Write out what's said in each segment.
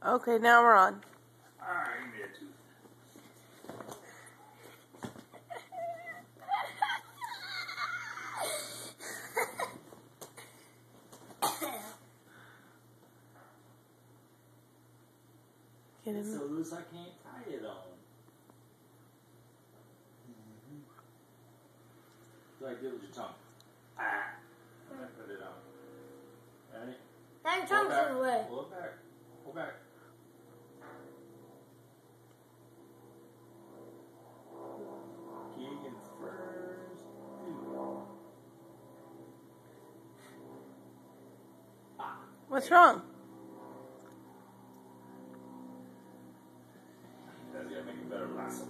Okay, now we're on. Alright, give me a tooth. Get in It's there. so loose I can't tie it on. So I do with your tongue. Ah! And I put it on. Ready? Now your tongue's in the way. Pull it back. Pull back. Keegan's first tooth. Ah! What's wrong? That's gonna make a better lasso.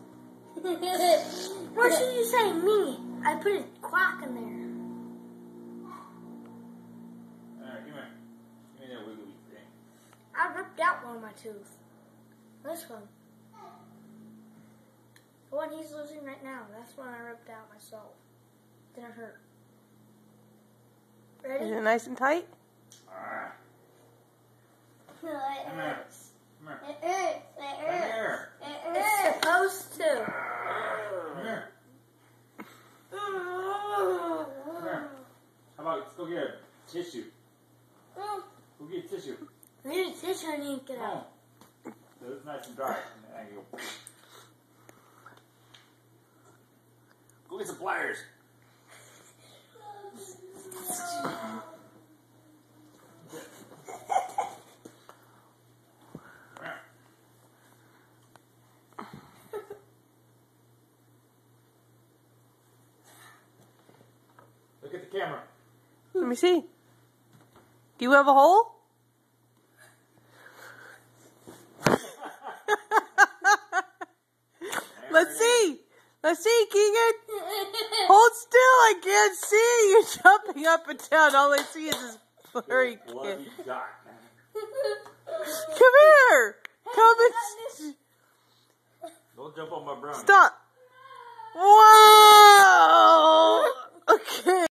What should you say, me? I put a clock in there. Alright, come here. Give me that wiggly thing. I ripped out one of my teeth. This one. The one he's losing right now. That's one I ripped out myself. Didn't hurt. Is Ready? it nice and tight? Ah! No, it Come here. hurts. Come here. It hurts. It Come hurts. here. It's supposed to. Come here. Come here. How about let's go get a tissue? Go get tissue. I need a tissue. I need to get Come on. out. So it's nice and dry. And then I go get some pliers. Look at the camera. Let me see. Do you have a hole? Let's see. Let's see, Keegan. Hold still. I can't see. You're jumping up and down. All I see is this blurry kid. Bloody dot. Come here. Come and Don't jump on my brown. stop. Wow.